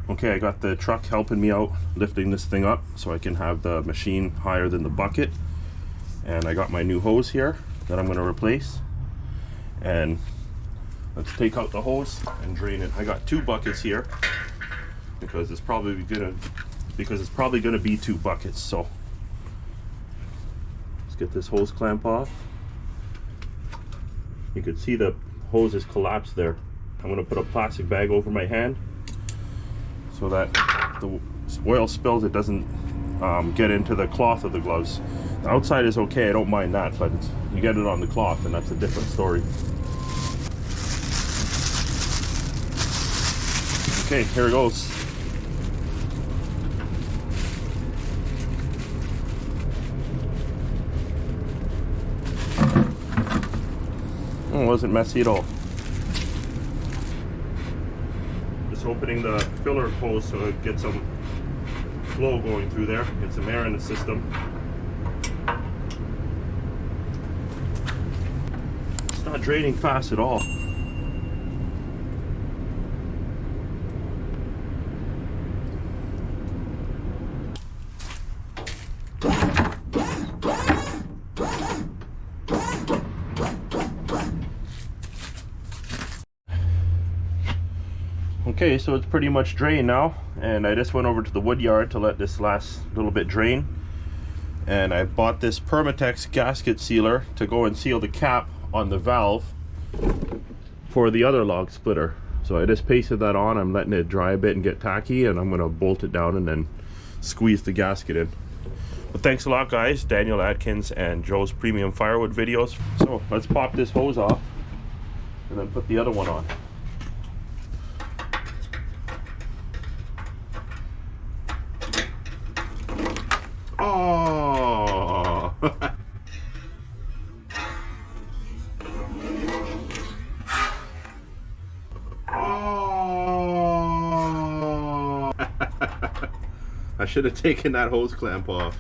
Okay, I got the truck helping me out lifting this thing up so I can have the machine higher than the bucket. And I got my new hose here that I'm going to replace. And let's take out the hose and drain it. I got 2 buckets here because it's probably gonna be 2 buckets. So let's get this hose clamp off. You can see the hose is collapsed there. I'm gonna put a plastic bag over my hand so that the oil spills, it doesn't get into the cloth of the gloves. The outside is okay, I don't mind that, but you get it on the cloth and that's a different story. Okay, here it goes. Oh, it wasn't messy at all. Just opening the filler hose so it gets some flow going through there, get some air in the system. It's not draining fast at all. Okay, so it's pretty much drained now, and I just went over to the wood yard to let this last little bit drain, and I bought this Permatex gasket sealer to go and seal the cap on the valve for the other log splitter. So I just pasted that on. I'm letting it dry a bit and get tacky, and I'm going to bolt it down and then squeeze the gasket in. But thanks a lot, guys. Daniel Atkins and Joe's Premium Firewood videos. So let's pop this hose off and then put the other one on. Oh! Oh! I should have taken that hose clamp off.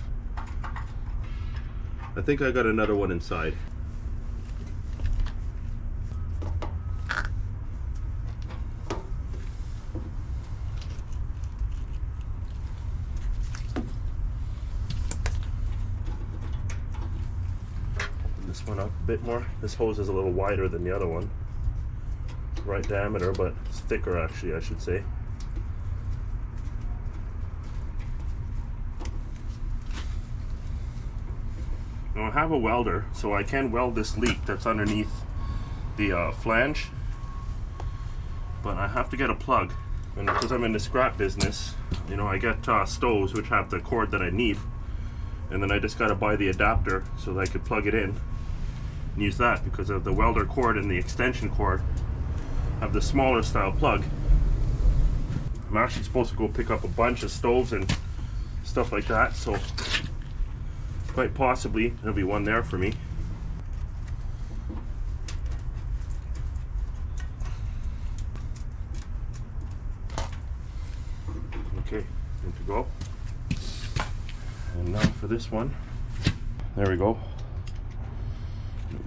I think I got another one inside. This one up a bit more. This hose is a little wider than the other one. Right diameter, but it's thicker actually, I should say. Now I have a welder, so I can weld this leak that's underneath the flange, but I have to get a plug. And because I'm in the scrap business, you know, I get stoves which have the cord that I need, and then I just got to buy the adapter so that I could plug it in and use that, because of the welder cord and the extension cord have the smaller style plug. I'm actually supposed to go pick up a bunch of stoves and stuff like that, so quite possibly there'll be one there for me. Okay, good to go. And now for this one, there we go.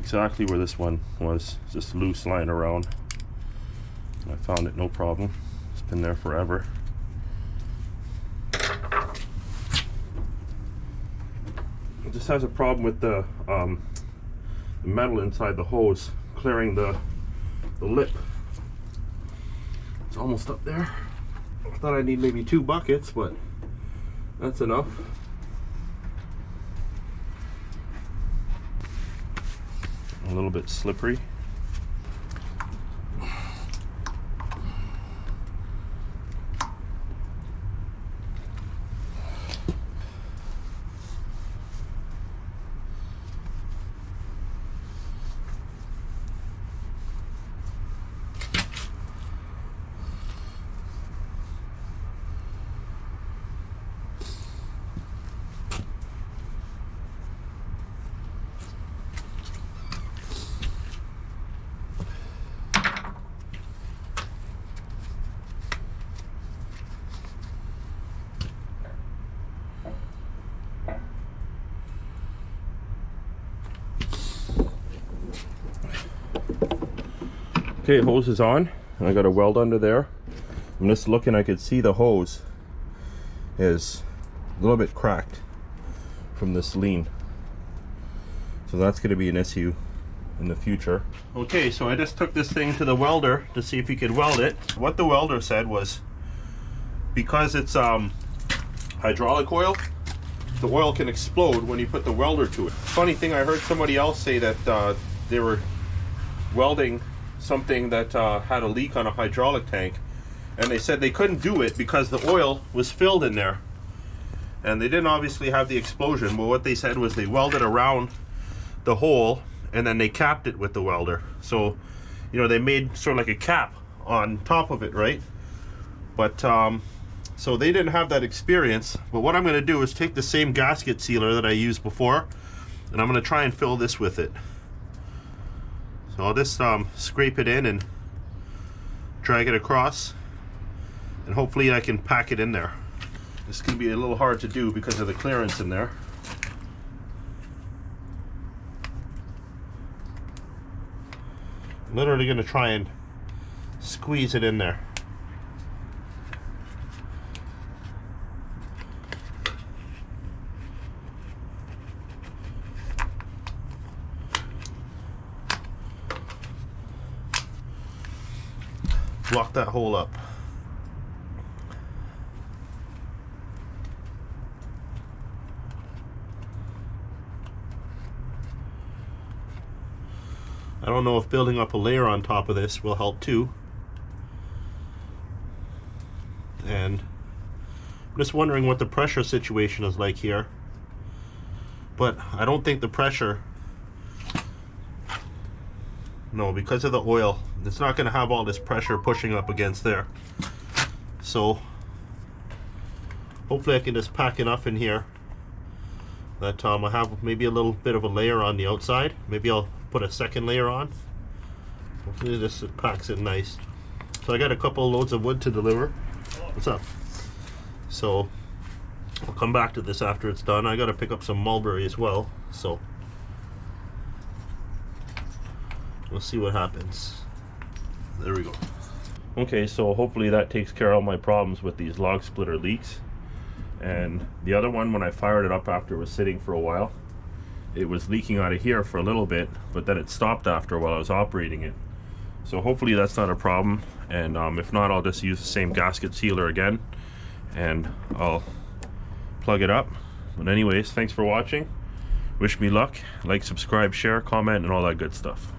Exactly where this one was, just loose lying around. I found it no problem. It's been there forever. It just has a problem with the metal inside the hose clearing the lip. It's almost up there. I thought I'd need maybe 2 buckets, but that's enough. A little bit slippery. Okay, hose is on, and I got a weld under there. I'm just looking, I could see the hose is a little bit cracked from this lean. So that's going to be an issue in the future. Okay, so I just took this thing to the welder to see if he could weld it. What the welder said was, because it's hydraulic oil, the oil can explode when you put the welder to it. Funny thing, I heard somebody else say that they were welding something that had a leak on a hydraulic tank, and they said they couldn't do it because the oil was filled in there, and they didn't obviously have the explosion. But what they said was they welded around the hole and then they capped it with the welder. So, you know, they made sort of like a cap on top of it, right? But so they didn't have that experience. But what I'm going to do is take the same gasket sealer that I used before, and I'm going to try and fill this with it. So I'll just scrape it in and drag it across, and hopefully I can pack it in there. This can be a little hard to do because of the clearance in there. I'm literally going to try and squeeze it in there. Block that hole up. I don't know if building up a layer on top of this will help too. And I'm just wondering what the pressure situation is like here. But I don't think the pressure, no, because of the oil, it's not going to have all this pressure pushing up against there. So hopefully I can just pack enough in here that I have maybe a little bit of a layer on the outside. Maybe I'll put a second layer on. Hopefully this packs it nice. So I got a couple loads of wood to deliver. What's up? So I'll come back to this after it's done. I got to pick up some mulberry as well, so we'll see what happens. There we go. Okay, so hopefully that takes care of all my problems with these log splitter leaks. And the other one, when I fired it up after it was sitting for a while, it was leaking out of here for a little bit, but then it stopped after while I was operating it. So hopefully that's not a problem, and if not, I'll just use the same gasket sealer again and I'll plug it up. But anyways, thanks for watching. Wish me luck. Like, subscribe, share, comment, and all that good stuff.